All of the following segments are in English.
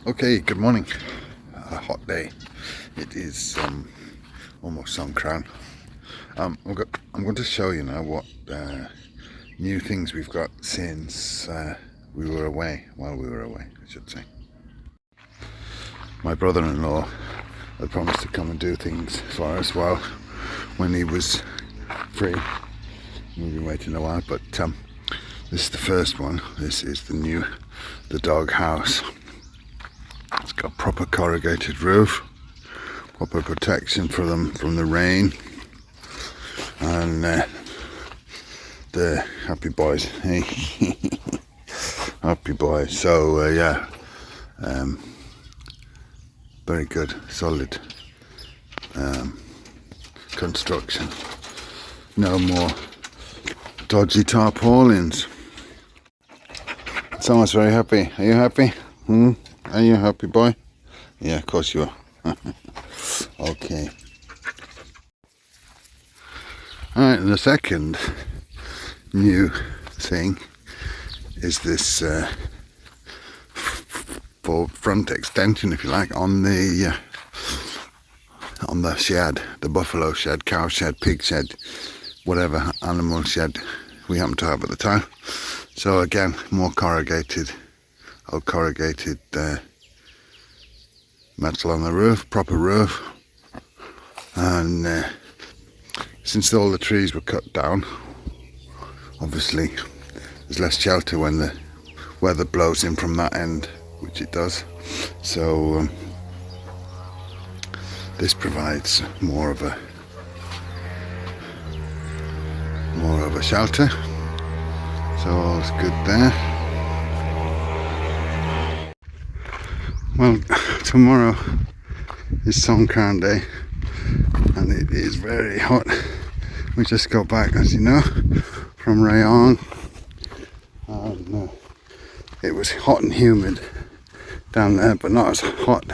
Okay, good morning. A hot day. It is almost Songkran. I'm going to show you now what new things we've got since we were away. While we were away, I should say. My brother-in-law had promised to come and do things for us while when he was free. We've been waiting a while, but this is the first one. This is the dog house. It's got proper corrugated roof, proper protection for them from the rain, and the happy boys. Hey, happy boys. So yeah, very good, solid construction. No more dodgy tarpaulins. Someone's very happy. Are you happy? Are you a happy boy? Yeah, of course you are. Okay. Alright, and the second new thing is this for front extension, if you like, on the shed, the buffalo shed, cow shed, pig shed, whatever animal shed we happen to have at the time. So again, more corrugated, old corrugated metal on the roof, proper roof, and since all the trees were cut down, obviously there's less shelter when the weather blows in from that end, which it does. So this provides more of a shelter. So all's good there. Well, tomorrow is Songkran Day and it is very hot. We just got back, as you know, from Rayong, and it was hot and humid down there, but not as hot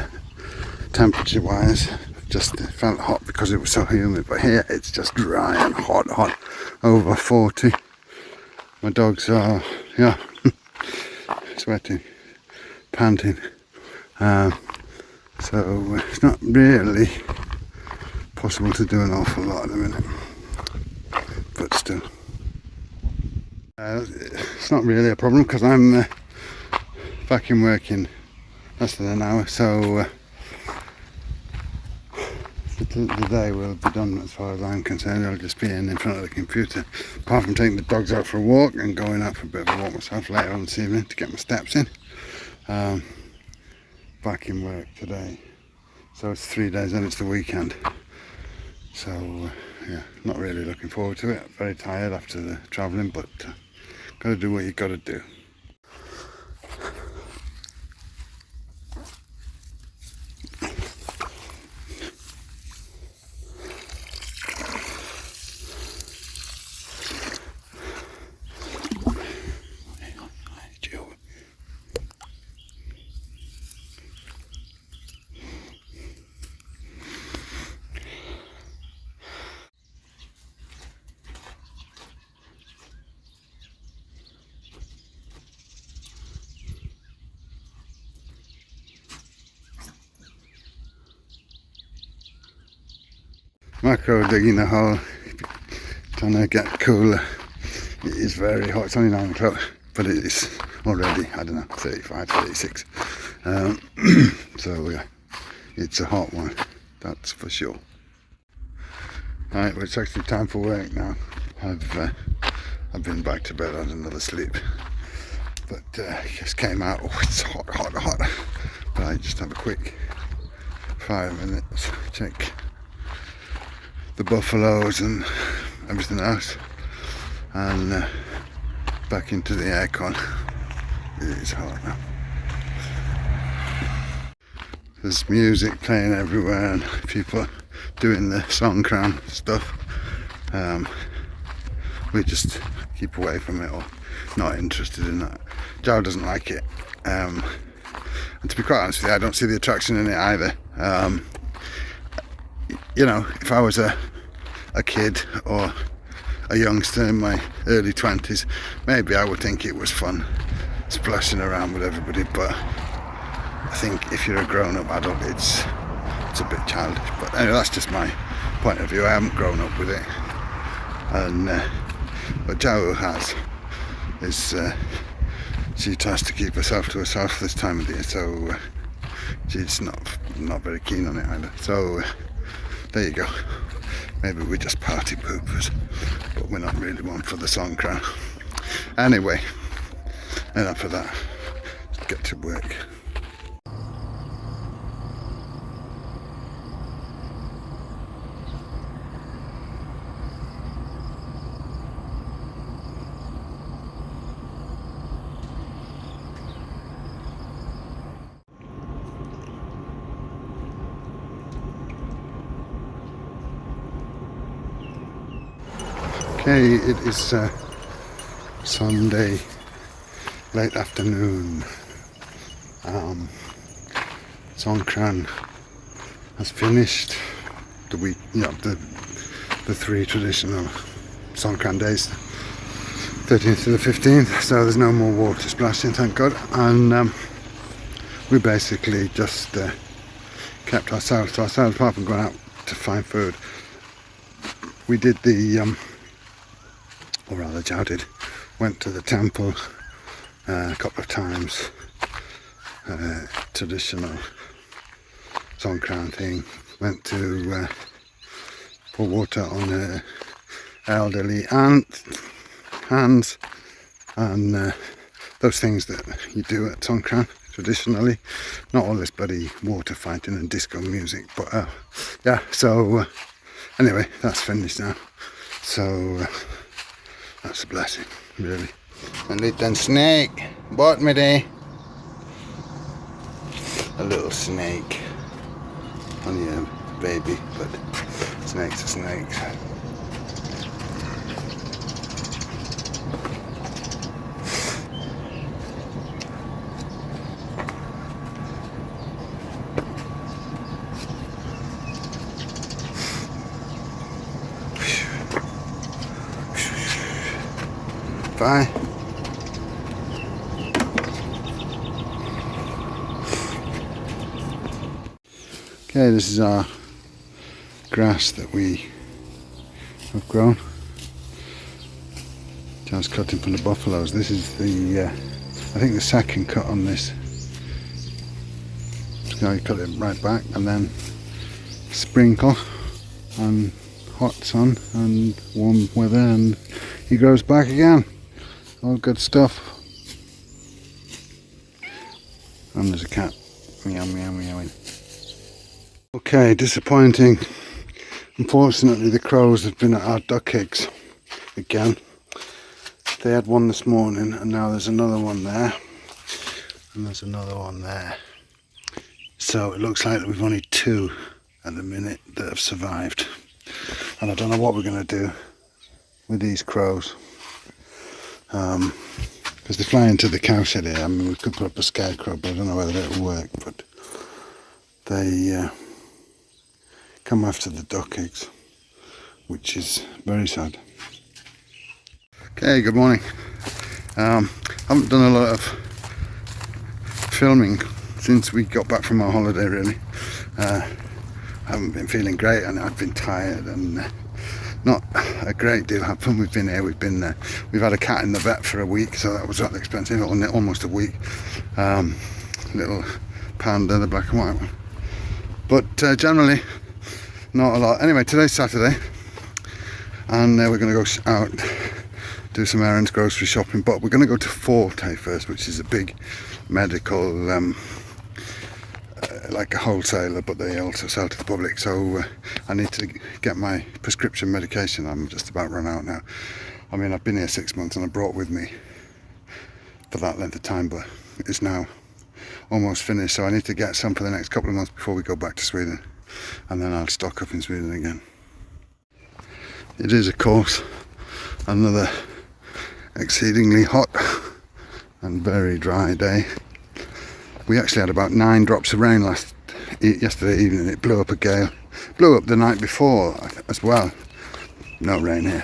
temperature wise. Just it felt hot because it was so humid, but here it's just dry and hot, over 40. My dogs are, yeah, sweating, panting. So it's not really possible to do an awful lot at the minute, but still. It's not really a problem because I'm back in work in less than an hour, so the day will be done as far as I'm concerned. I'll just be in front of the computer, apart from taking the dogs out for a walk and going out for a bit of a walk myself later on this evening to get my steps in. Back in work today, so it's 3 days and it's the weekend, so yeah, not really looking forward to it. Very tired after the travelling, but gotta do what you gotta do. Macro digging a hole, trying to get cooler. It is very hot. It's only 9 o'clock, but it is already, I don't know, 35, 36. So yeah, it's a hot one, that's for sure. Alright, well, it's actually time for work now. I've been back to bed, had another sleep, but just came out. Oh, it's hot. But I just have a quick 5 minutes check the buffaloes and everything else, and back into the aircon. It is hot now. There's music playing everywhere and people doing the Songkran stuff. We just keep away from it, or not interested in that. Joe doesn't like it, and to be quite honest with you, I don't see the attraction in it either. You know, if I was a kid or a youngster in my early 20s, maybe I would think it was fun splashing around with everybody, but think if you're a grown-up adult it's a bit childish, but anyway, that's just my point of view. I haven't grown up with it, and what Jau has is she tries to keep herself to herself this time of the year, so she's not very keen on it either. So there you go. Maybe we're just party poopers, but we're not really one for the songkran. Anyway, enough of that. Let's get to work. Okay, it is Sunday, late afternoon. Songkran has finished. The week, the 3 traditional Songkran days, 13th to the 15th. So there's no more water splashing, thank God. And we basically just kept ourselves to ourselves, apart from going out to find food. We did the or rather Jau did, went to the temple a couple of times, traditional Songkran thing, went to pour water on her elderly hands, and those things that you do at Songkran traditionally, not all this bloody water fighting and disco music, but yeah, so anyway, that's finished now, so that's a blessing, really. A little snake bought me there. A little snake. Only a baby, but snakes are snakes. Bye. Okay, this is our grass that we have grown. Just cutting from the buffaloes. This is the, I think the second cut on this. So you cut it right back and then sprinkle and hot sun and warm weather, and he grows back again. All good stuff. And there's a cat. Meow, meow, meowing. Okay, disappointing. Unfortunately, the crows have been at our duck eggs again. They had one this morning, and now there's another one there. And there's another one there. So it looks like we've only 2 at the minute that have survived. And I don't know what we're going to do with these crows. Because they fly into the cowshed here. I mean, we could put up a scarecrow, but I don't know whether it'll work. But they come after the duck eggs, which is very sad. Okay, good morning. Haven't done a lot of filming since we got back from our holiday, really. I haven't been feeling great, and I've been tired, and not a great deal happened. We've been here, we've had a cat in the vet for a week, so that was rather expensive, almost a week. Little panda, the black and white one. But generally, not a lot. Anyway, today's Saturday, and we're going to go out, do some errands, grocery shopping, but we're going to go to Forte first, which is a big medical, like a wholesaler, but they also sell to the public. So I need to get my prescription medication. I'm just about run out now. I mean, I've been here 6 months and I brought with me for that length of time, but it's now almost finished. So I need to get some for the next couple of months before we go back to Sweden, and then I'll stock up in Sweden again. It is, of course, another exceedingly hot and very dry day. We actually had about 9 drops of rain yesterday evening. It blew up a gale. Blew up the night before as well. No rain here.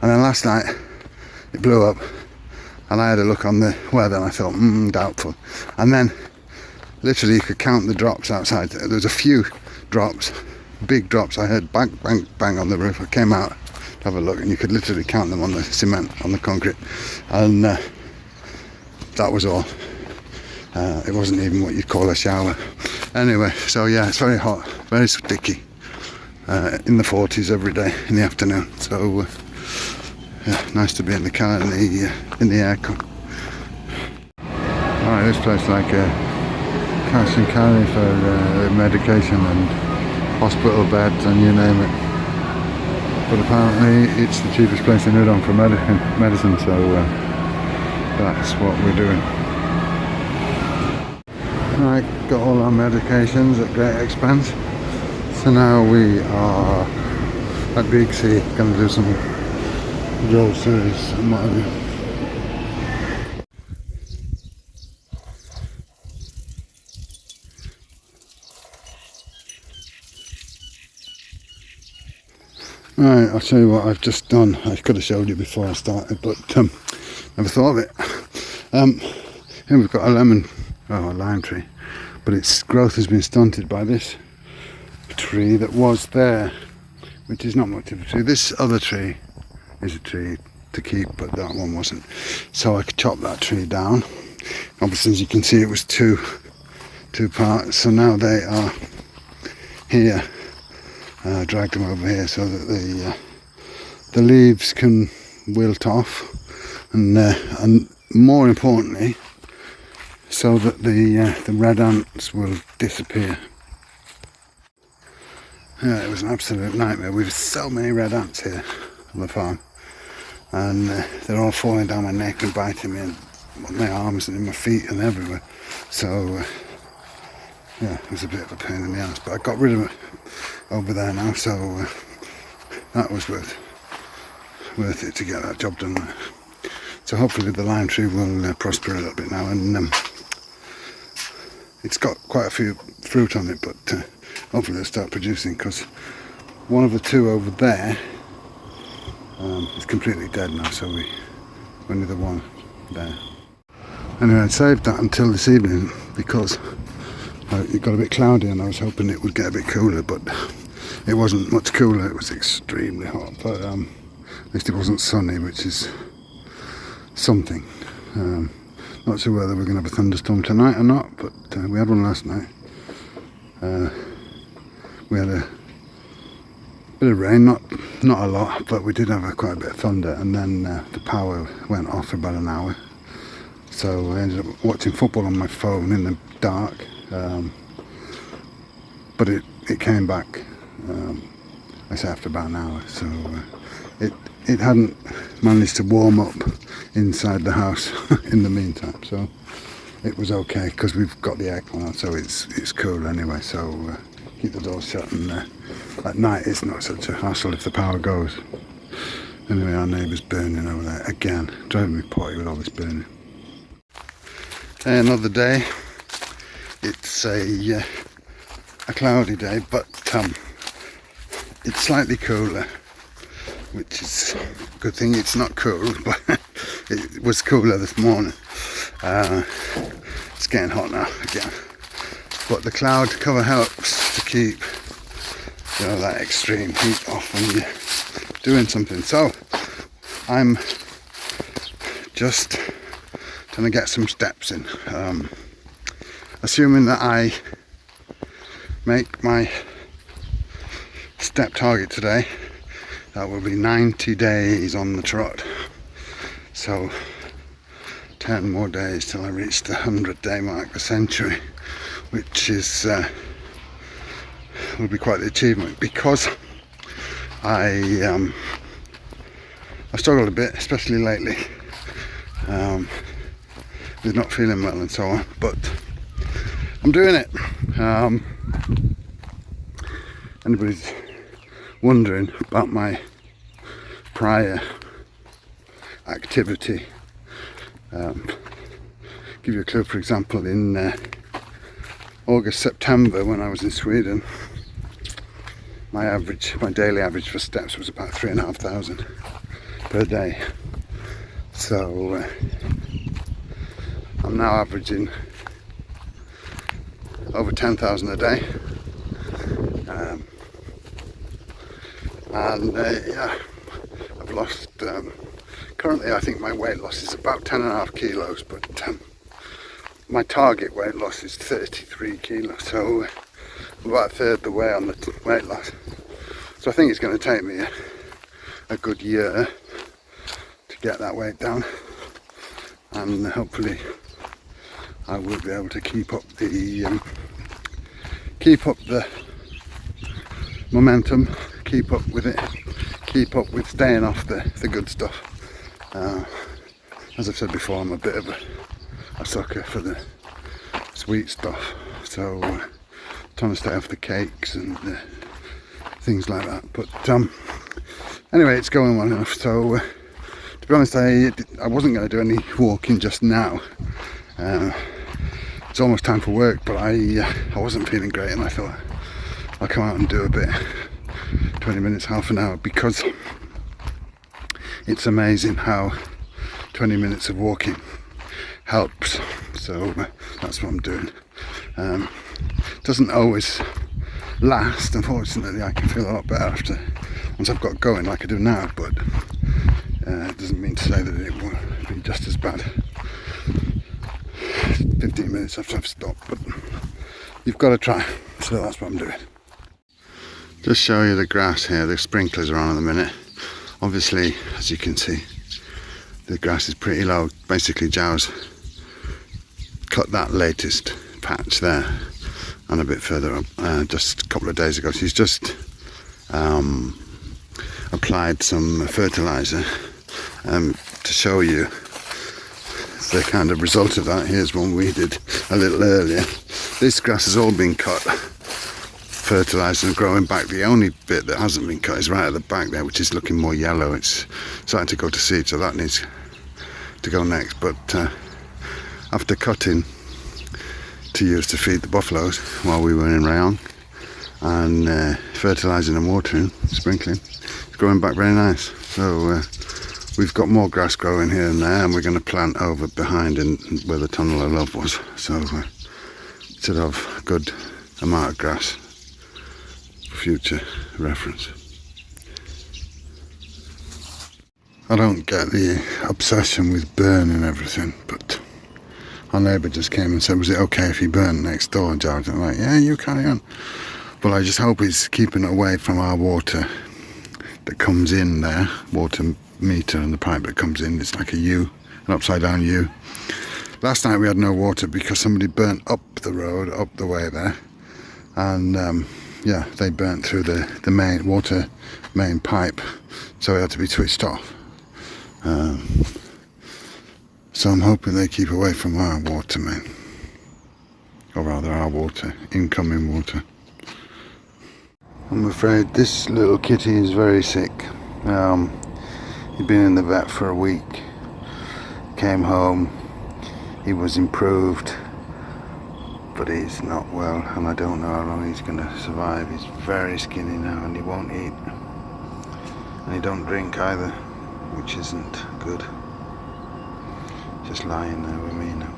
And then last night it blew up, and I had a look on the weather and I thought, doubtful. And then literally you could count the drops outside. There was a few drops, big drops. I heard bang, bang, bang on the roof. I came out to have a look, and you could literally count them on the cement, on the concrete, and that was all. It wasn't even what you'd call a shower. Anyway, so yeah, it's very hot, very sticky. In the 40s every day in the afternoon. So yeah, nice to be in the car in the aircon. Alright, this place like cash and carry for medication and hospital beds and you name it. But apparently it's the cheapest place in Rayong for medicine, so that's what we're doing. Right, got all our medications at great expense. So now we are at Big C, going to do some groceries and what have you. Right, I'll show you what I've just done. I could have showed you before I started, but never thought of it. Here we've got a lime tree, but its growth has been stunted by this tree that was there, which is not much of a tree. This other tree is a tree to keep, but that one wasn't. So I could chop that tree down. Obviously, as you can see, it was two parts. So now they are here. Drag them over here so that the leaves can wilt off, and more importantly, so that the red ants will disappear. Yeah, it was an absolute nightmare. We've so many red ants here on the farm, and they're all falling down my neck and biting me and on my arms and in my feet and everywhere. So yeah, it was a bit of a pain in the ass, but I got rid of it over there now, so that was worth it to get that job done. So hopefully the lime tree will prosper a little bit now, and it's got quite a few fruit on it, but hopefully it'll start producing, because one of the two over there is completely dead now, so we only the one there. Anyway, I saved that until this evening because it got a bit cloudy and I was hoping it would get a bit cooler, but it wasn't much cooler. It was extremely hot, but at least it wasn't sunny, which is something. Not sure whether we're going to have a thunderstorm tonight or not, but we had one last night. We had a bit of rain, not a lot, but we did have quite a bit of thunder, and then the power went off for about an hour. So I ended up watching football on my phone in the dark, but it came back, I say after about an hour, so it hadn't managed to warm up inside the house in the meantime, so it was okay because we've got the aircon on, so it's cool anyway. So keep the doors shut, and at night it's not such a hassle if the power goes. Anyway, our neighbour's burning over there again, driving me potty with all this burning. Another day. It's a cloudy day, but it's slightly cooler, which is a good thing. It's not cool, but it was cooler this morning. It's getting hot now again, but the cloud cover helps to keep that extreme heat off when you're doing something. So I'm just trying to get some steps in, assuming that I make my step target today. That will be 90 days on the trot, so 10 more days till I reach the 100-day mark, the century, which is will be quite the achievement, because I've struggled a bit, especially lately, with not feeling well and so on, but I'm doing it. Anybody's wondering about my prior activity, give you a clue. For example, in August, September, when I was in Sweden, my daily average for steps was about 3,500 per day. So I'm now averaging over 10,000 a day. Yeah, I've lost, currently I think my weight loss is about 10.5 kilos, but my target weight loss is 33 kilos, so about a third the way on the weight loss. So I think it's going to take me a good year to get that weight down, and hopefully I will be able to keep up the momentum, keep up with it, keep up with staying off the good stuff. As I've said before, I'm a bit of a sucker for the sweet stuff, so trying to stay off the cakes and things like that. But anyway, it's going well enough. So to be honest, I wasn't going to do any walking just now. It's almost time for work, but I wasn't feeling great, and I thought I'll come out and do a bit, 20 minutes, half an hour, because it's amazing how 20 minutes of walking helps. So that's what I'm doing. Doesn't always last, unfortunately. I can feel a lot better after, once I've got going like I do now, but it doesn't mean to say that it will be just as bad 15 minutes after I've stopped, but you've got to try, so that's what I'm doing. Just show you the grass here. The sprinklers are on at the minute. Obviously, as you can see, the grass is pretty low. Basically, Jow's cut that latest patch there and a bit further up just a couple of days ago. She's just applied some fertilizer to show you the kind of result of that. Here's one we did a little earlier. This grass has all been cut, fertilised and growing back. The only bit that hasn't been cut is right at the back there, which is looking more yellow. It's starting to go to seed, so that needs to go next. But after cutting to use to feed the buffaloes while we were in Rayong, and fertilising and watering, sprinkling, it's growing back very nice. So we've got more grass growing here and there, and we're going to plant over behind in where the tunnel of love was, so should have a good amount of grass for future reference. I don't get the obsession with burning everything, but our neighbour just came and said, was it okay if you burn next door, George? I'm like, yeah, you carry on. But I just hope he's keeping it away from our water that comes in there, water meter, and the pipe that comes in. It's like a U, an upside down U. Last night we had no water because somebody burnt up the road, up the way there, and yeah, they burnt through the main water main pipe, so it had to be switched off. So I'm hoping they keep away from our water main, or rather our water, incoming water. I'm afraid this little kitty is very sick. He'd been in the vet for a week, came home, he was improved, but he's not well, and I don't know how long he's going to survive. He's very skinny now, and he won't eat, and he don't drink either, which isn't good. Just lying there with me now.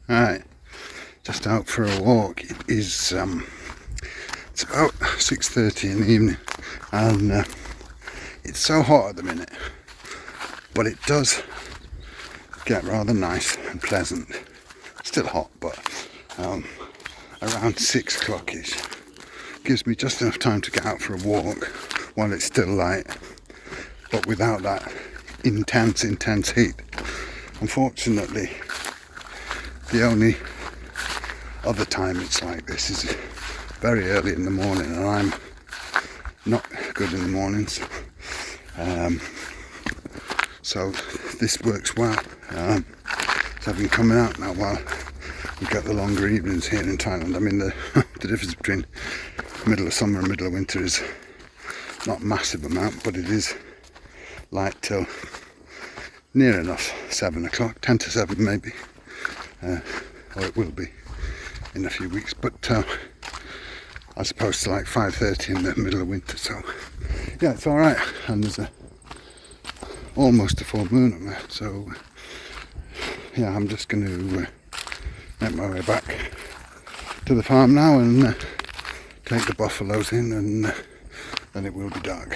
Alright, just out for a walk. It is it's about 6:30 in the evening, and it's so hot at the minute, but it does get rather nice and pleasant. Still hot, but around 6 o'clock-ish gives me just enough time to get out for a walk while it's still light, but without that intense heat. Unfortunately, the only other time it's like this is very early in the morning, and I'm not good in the mornings, so this works well. So I've been coming out now while we get the longer evenings here in Thailand. I mean, the difference between middle of summer and middle of winter is not a massive amount, but it is light till near enough 7 o'clock, 10 to 7 maybe, or it will be in a few weeks, but as opposed to like 5:30 in the middle of winter. So yeah, it's alright, and there's almost a full moon on there, so yeah, I'm just going to make my way back to the farm now and take the buffaloes in, and then it will be dark.